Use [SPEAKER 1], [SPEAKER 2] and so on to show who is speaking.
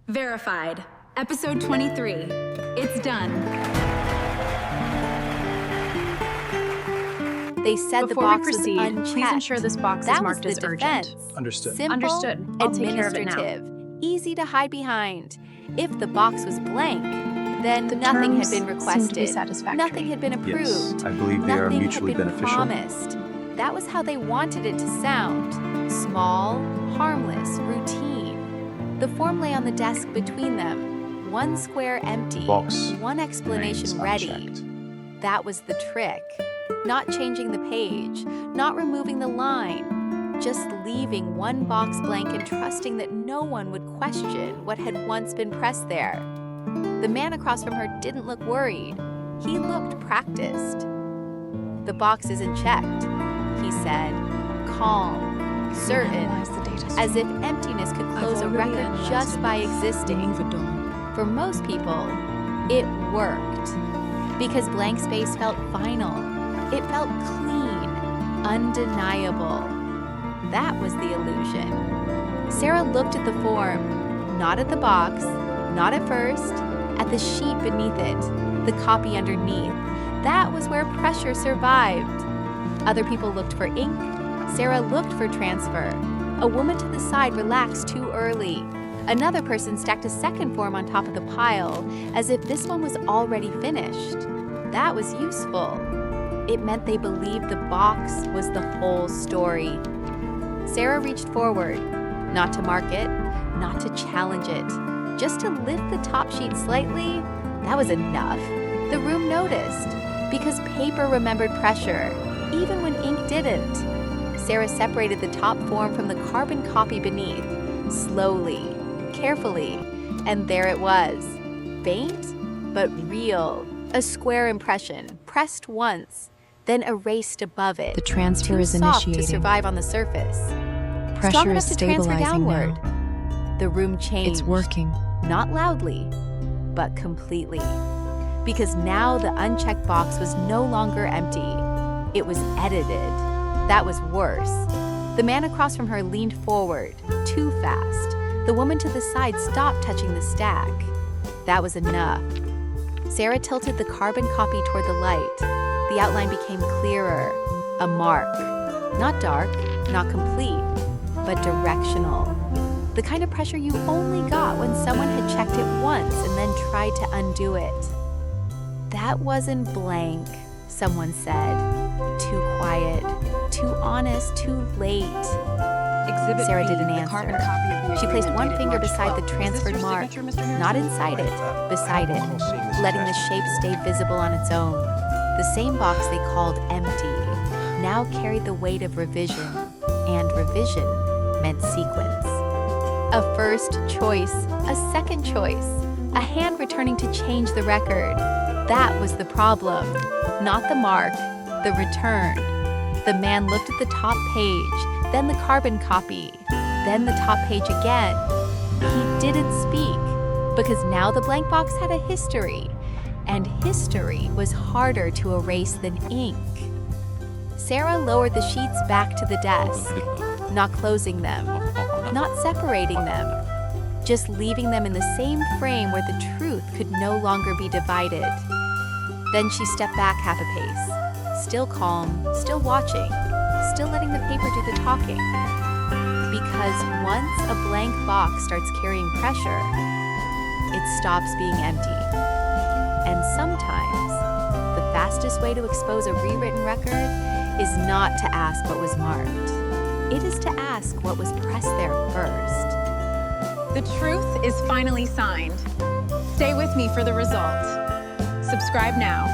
[SPEAKER 1] Verified. Episode 23. It's done.
[SPEAKER 2] They said the
[SPEAKER 3] Before
[SPEAKER 2] box
[SPEAKER 3] we proceed,
[SPEAKER 2] was unchecked.
[SPEAKER 3] please ensure this box is marked as urgent.
[SPEAKER 4] Understood.
[SPEAKER 2] Simple,
[SPEAKER 3] Understood. I'll take care of it now.
[SPEAKER 2] administrative, easy to hide behind. If the box was blank, then
[SPEAKER 3] The
[SPEAKER 2] nothing had
[SPEAKER 3] terms
[SPEAKER 2] been
[SPEAKER 3] seem to be
[SPEAKER 2] requested.
[SPEAKER 3] satisfactory.
[SPEAKER 2] Nothing had been approved.
[SPEAKER 4] Yes, I believe they are
[SPEAKER 2] Nothing
[SPEAKER 4] mutually
[SPEAKER 2] had been
[SPEAKER 4] beneficial.
[SPEAKER 2] promised. That was how they wanted it to sound. Small, harmless, routine. The form lay on the desk between them. One square empty,
[SPEAKER 4] Box
[SPEAKER 2] one explanation
[SPEAKER 4] remains
[SPEAKER 2] ready.
[SPEAKER 4] unchecked.
[SPEAKER 2] That was the trick. Not changing the page, not removing the line, just leaving one box blank and trusting that no one would question what had once been pressed there. The man across from her didn't look worried. He looked practiced. "The box isn't checked," he said, calm, certain, as if emptiness could close a record just by existing. For most people, it worked. Because blank space felt final. It felt clean, undeniable. That was the illusion. Sarah looked at the form, not at the box, not at first, at the sheet beneath it, the copy underneath. That was where pressure survived. Other people looked for ink. Sarah looked for transfer. A woman to the side relaxed too early. Another person stacked a second form on top of the pile, as if this one was already finished. That was useful. It meant they believed the box was the whole story. Sarah reached forward, not to mark it, not to challenge it, just to lift the top sheet slightly. That was enough. The room noticed, because paper remembered pressure, even when ink didn't. Sarah separated the top form from the carbon copy beneath, slowly, carefully, and there it was. Faint, but real. A square impression, pressed once, then erased above it.
[SPEAKER 5] The transfer
[SPEAKER 2] Too
[SPEAKER 5] is
[SPEAKER 2] soft
[SPEAKER 5] initiating.
[SPEAKER 2] to survive on the surface. Strong
[SPEAKER 5] Pressure
[SPEAKER 2] enough
[SPEAKER 5] is
[SPEAKER 2] to transfer
[SPEAKER 5] stabilizing
[SPEAKER 2] downward.
[SPEAKER 5] now.
[SPEAKER 2] The room changed.
[SPEAKER 5] It's working.
[SPEAKER 2] Not loudly, but completely. Because now the unchecked box was no longer empty. It was edited. That was worse. The man across from her leaned forward, too fast. The woman to the side stopped touching the stack. That was enough. Sarah tilted the carbon copy toward the light. The outline became clearer. A mark. Not dark, not complete, but directional. The kind of pressure you only got when someone had checked it once and then tried to undo it. "That wasn't blank," someone said. Too quiet, too honest, too late.
[SPEAKER 3] Exhibit
[SPEAKER 2] Sarah
[SPEAKER 3] B,
[SPEAKER 2] didn't
[SPEAKER 3] the
[SPEAKER 2] answer.
[SPEAKER 3] carbon copy of the
[SPEAKER 2] She placed
[SPEAKER 3] agreement
[SPEAKER 2] one
[SPEAKER 3] dated
[SPEAKER 2] finger
[SPEAKER 3] March
[SPEAKER 2] beside the
[SPEAKER 3] 12th. Is this
[SPEAKER 2] transferred
[SPEAKER 3] your
[SPEAKER 2] mark,
[SPEAKER 3] signature, Mr. Harrison?
[SPEAKER 2] not inside it, beside it, letting the shape stay visible on its own. The same box they called empty now carried the weight of revision, and revision meant sequence. A first choice, a second choice, a hand returning to change the record. That was the problem, not the mark, the return. The man looked at the top page, then the carbon copy, then the top page again. He didn't speak, because now the blank box had a history, and history was harder to erase than ink. Sarah lowered the sheets back to the desk, not closing them, not separating them, just leaving them in the same frame where the truth could no longer be divided. Then she stepped back half a pace, still calm, still watching, still letting the paper do the talking. Because once a blank box starts carrying pressure, it stops being empty. And sometimes, the fastest way to expose a rewritten record is not to ask what was marked. It is to ask what was pressed there first.
[SPEAKER 1] The truth is finally signed. Stay with me for the result. Subscribe now.